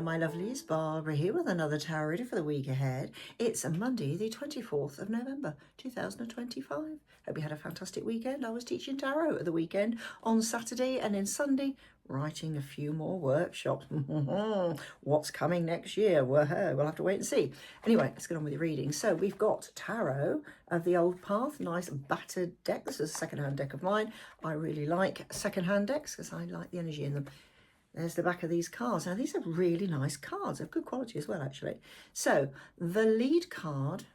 my lovelies, Barbara here with another tarot reading for the week ahead. It's Monday the 24th of November 2025. Hope you had a fantastic weekend. I was teaching tarot at the weekend on Saturday and then Sunday writing a few more workshops. What's coming next year? We'll have to wait and see. Anyway, let's get on with the reading. So we've got Tarot of the Old Path, nice battered deck. This is a second-hand deck of mine. I really like second-hand decks because I like the energy in them. There's the back of these cards. Now, these are really nice cards. They're good quality as well, actually. So, the lead card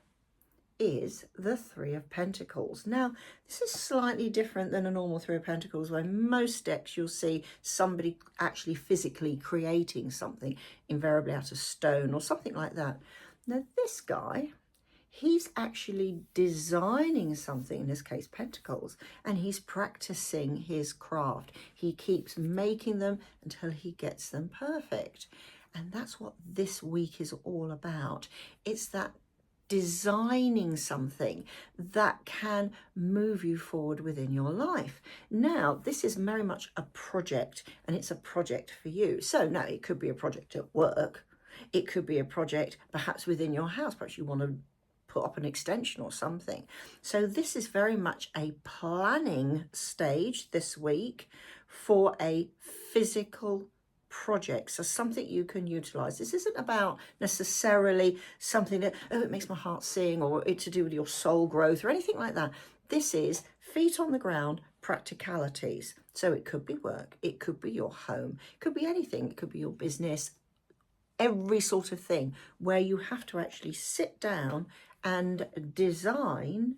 is the Three of Pentacles. Now, this is slightly different than a normal Three of Pentacles, where most decks you'll see somebody actually physically creating something, invariably out of stone or something like that. Now, this guy, he's actually designing something, in this case Pentacles, and he's practicing his craft. He keeps making them until he gets them perfect. And that's what this week is all about. It's that designing something that can move you forward within your life. Now, this is very much a project, and it's a project for you. So now it could be a project at work. It could be a project perhaps within your house. Perhaps you want to put up an extension or something. So this is very much a planning stage this week for a physical project. So something you can utilize. This isn't about necessarily something that, oh, it makes my heart sing, or it's to do with your soul growth or anything like that. This is feet on the ground practicalities. So it could be work, it could be your home, it could be anything, it could be your business, every sort of thing where you have to actually sit down and design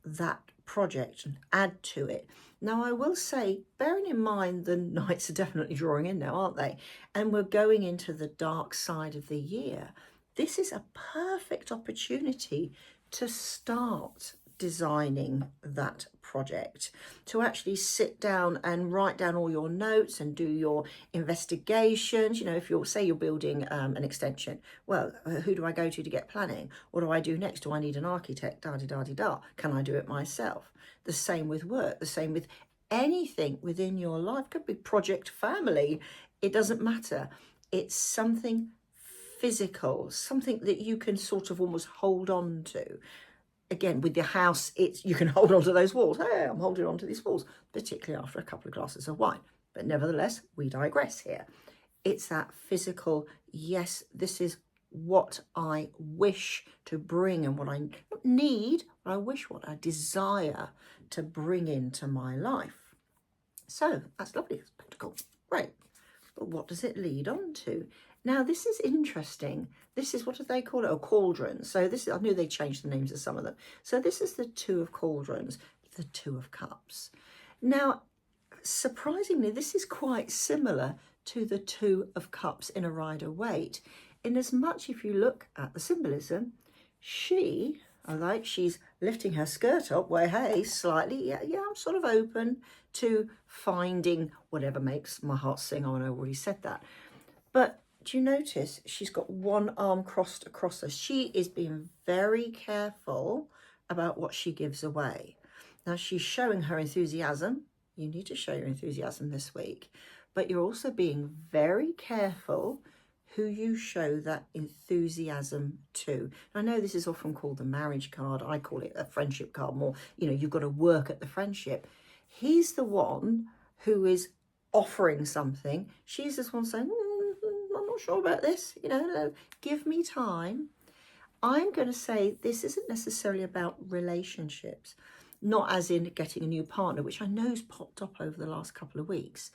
that project and add to it. Now, I will say, bearing in mind the nights are definitely drawing in now, aren't they? And we're going into the dark side of the year. This is a perfect opportunity to start designing that project, to actually sit down and write down all your notes and do your investigations. You know, if you're, say you're building an extension, well, who do I go to get planning? What do I do next? Do I need an architect? Da-di-da-di-da. Can I do it myself? The same with work, the same with anything within your life. Could be project, family, it doesn't matter. It's something physical, something that you can sort of almost hold on to. Again, with your house, it's you can hold on to those walls. Hey, I'm holding on to these walls, particularly after a couple of glasses of wine. But nevertheless, we digress here. It's that physical, yes, this is what I wish to bring and what I not need, but I wish, what I desire to bring into my life. So that's lovely. It's Pentacle. Great. But what does it lead on to? Now, this is interesting. This is, what do they call it? A cauldron. So this is, I knew they changed the names of some of them. So this is the Two of Cauldrons, the Two of Cups. Now, surprisingly, this is quite similar to the Two of Cups in a Rider-Waite. In as much, if you look at the symbolism, she's lifting her skirt up where, hey, slightly, yeah, I'm sort of open to finding whatever makes my heart sing. Oh, I already said that. But do you notice she's got one arm crossed across her? She is being very careful about what she gives away. Now, she's showing her enthusiasm. You need to show your enthusiasm this week. But you're also being very careful who you show that enthusiasm to. I know this is often called the marriage card. I call it a friendship card more. You know, you've got to work at the friendship. He's the one who is offering something. She's this one saying, I'm not sure about this. You know, no, give me time. I'm going to say this isn't necessarily about relationships, not as in getting a new partner, which I know has popped up over the last couple of weeks.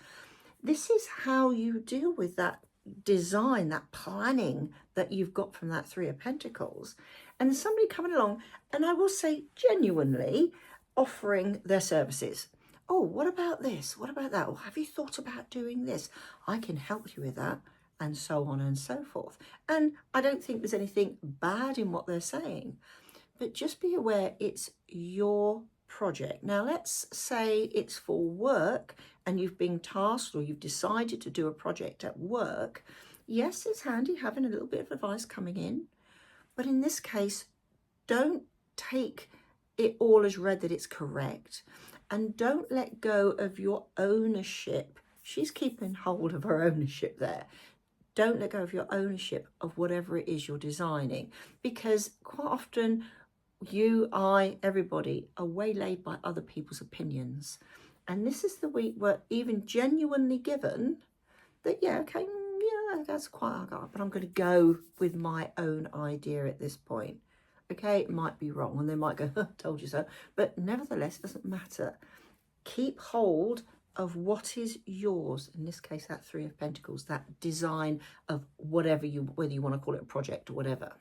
This is how you deal with that design, that planning that you've got from that Three of Pentacles. And there's somebody coming along, and I will say genuinely offering their services. Oh, what about this? What about that? Or have you thought about doing this? I can help you with that, and so on and so forth. And I don't think there's anything bad in what they're saying, but just be aware it's your project. Now, let's say it's for work and you've been tasked or you've decided to do a project at work. Yes, it's handy having a little bit of advice coming in, but in this case, don't take it all as read that it's correct, and don't let go of your ownership. She's keeping hold of her ownership there. Don't let go of your ownership of whatever it is you're designing, because quite often you, I, everybody are waylaid by other people's opinions. And this is the week where even genuinely given that, yeah, okay, yeah, that's quite, but I'm going to go with my own idea at this point. Okay, it might be wrong and they might go, told you so. But nevertheless, it doesn't matter. Keep hold of what is yours. In this case, that Three of Pentacles, that design of whatever you, whether you want to call it a project or whatever.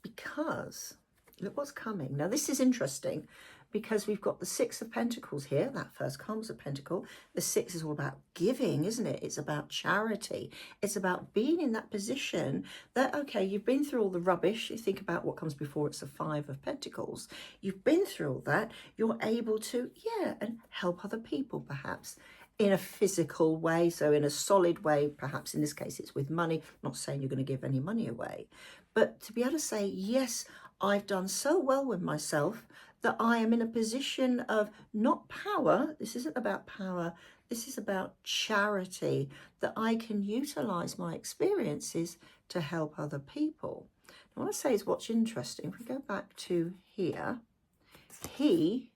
Because look what's coming. Now, this is interesting because we've got the Six of Pentacles here. That first comes a pentacle. The six is all about giving, isn't it? It's about charity. It's about being in that position that, okay, you've been through all the rubbish. You think about what comes before. It's the Five of Pentacles. You've been through all that. You're able to, yeah, and help other people perhaps in a physical way. So in a solid way, perhaps in this case, it's with money. I'm not saying you're going to give any money away, but to be able to say, yes, I've done so well with myself that I am in a position of not power. This isn't about power. This is about charity, that I can utilize my experiences to help other people. What I say is what's interesting. If we go back to here, he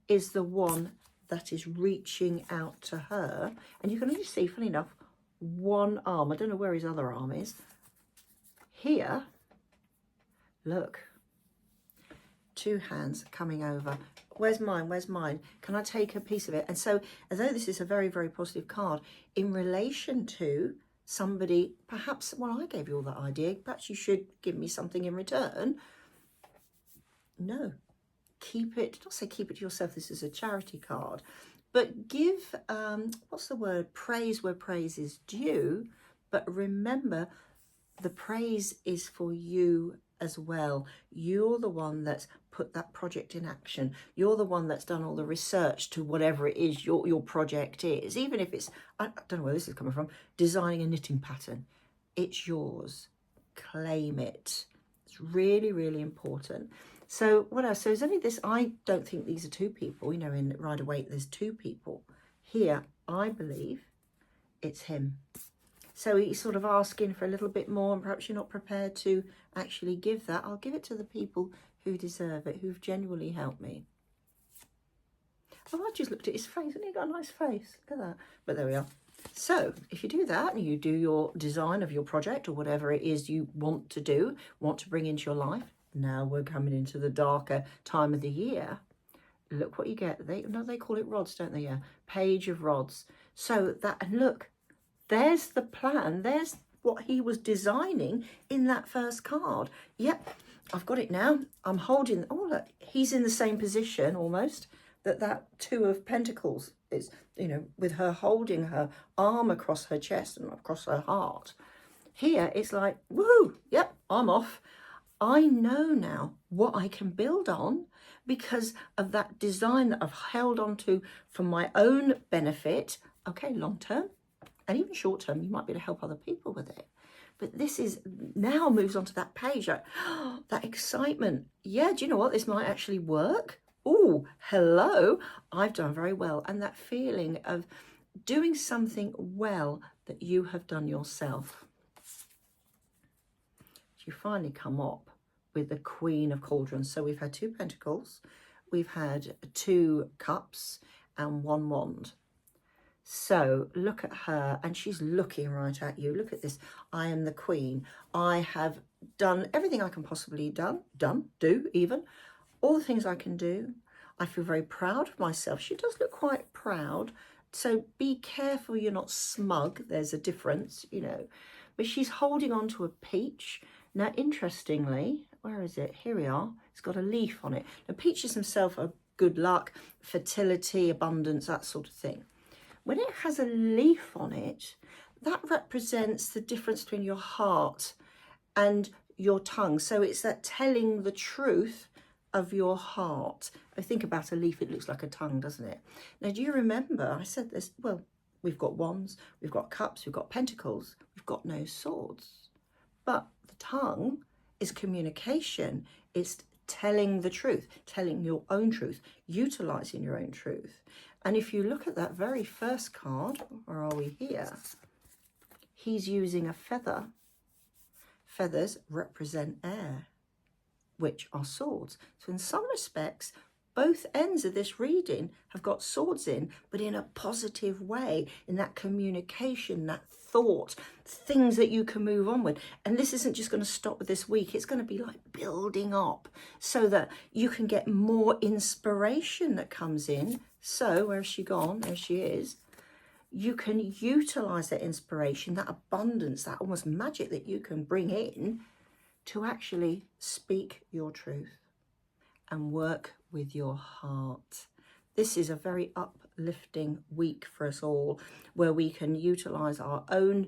is the one that is reaching out to her. And you can only see, funny enough, one arm. I don't know where his other arm is. Here, look. Two hands coming over. Where's mine? Where's mine? Can I take a piece of it? And so, although this is a very, very positive card in relation to somebody, perhaps, well, I gave you all that idea, perhaps you should give me something in return. No, keep it, not say keep it to yourself, this is a charity card, but give, what's the word? Praise where praise is due, but remember the praise is for you as well. You're the one that's put that project in action. You're the one that's done all the research to whatever it is your project is. Even if it's, I don't know where this is coming from, designing a knitting pattern. It's yours. Claim it. It's really, really important. So what else? So is only this, I don't think these are two people. You know, in Rider-Waite, there's two people. Here, I believe it's him. So he's sort of asking for a little bit more, and perhaps you're not prepared to actually give that. I'll give it to the people who deserve it, who've genuinely helped me. Oh, I just looked at his face, and he got a nice face. Look at that. But there we are. So if you do that, and you do your design of your project or whatever it is you want to do, want to bring into your life, now we're coming into the darker time of the year. Look what you get. They call it rods, don't they? Yeah. Page of rods. So that, and look, there's the plan. There's what he was designing in that first card. Yep, I've got it now. I'm holding, oh look, he's in the same position almost that Two of Pentacles is, you know, with her holding her arm across her chest and across her heart. Here it's like, woohoo, yep, I'm off. I know now what I can build on because of that design that I've held on to for my own benefit. Okay, long term. And even short term, you might be able to help other people with it. But this is now moves on to that page, like, oh, that excitement. Yeah, do you know what? This might actually work. Oh, hello. I've done very well. And that feeling of doing something well that you have done yourself. You finally come up with the Queen of Cauldrons. So we've had two Pentacles, we've had two Cups, and one Wand. So look at her, and she's looking right at you. Look at this. I am the Queen. I have done everything I can possibly do even. All the things I can do. I feel very proud of myself. She does look quite proud. So be careful you're not smug. There's a difference, you know. But she's holding on to a peach. Now, interestingly, where is it? Here we are. It's got a leaf on it. Now, peaches themselves are good luck, fertility, abundance, that sort of thing. When it has a leaf on it, that represents the difference between your heart and your tongue. So it's that telling the truth of your heart. I think about a leaf, it looks like a tongue, doesn't it? Now, do you remember, I said this, well, we've got wands, we've got cups, we've got pentacles, we've got no swords. But the tongue is communication. It's telling the truth, telling your own truth, utilizing your own truth. And if you look at that very first card, where are we here? he's using a feather. Feathers represent air, which are swords. So in some respects, both ends of this reading have got swords in, but in a positive way, in that communication, that thought, things that you can move on with. And this isn't just going to stop with this week. It's going to be like building up so that you can get more inspiration that comes in. So where's she gone? There she is. You can utilize that inspiration, that abundance, that almost magic that you can bring in to actually speak your truth and work with your heart. This is a very uplifting week for us all, where we can utilize our own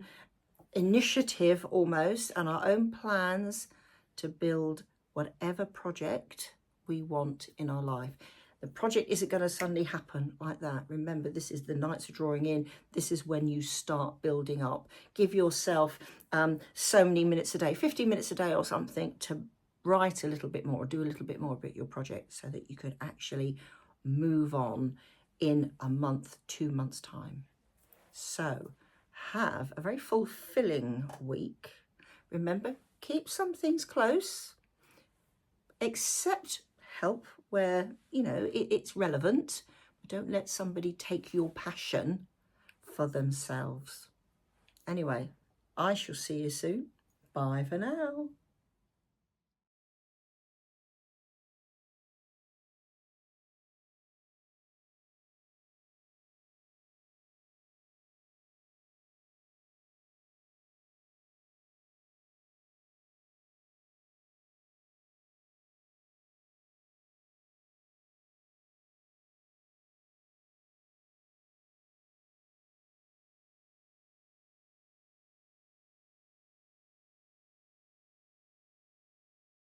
initiative almost and our own plans to build whatever project we want in our life. The project isn't going to suddenly happen like that. Remember, this is the nights are drawing in. This is when you start building up. Give yourself so many minutes a day, 50 minutes a day or something, to write a little bit more, do a little bit more about your project so that you could actually move on in a month, 2 months' time. So have a very fulfilling week. Remember, keep some things close. Accept help where, you know, it's relevant. But don't let somebody take your passion for themselves. Anyway, I shall see you soon. Bye for now.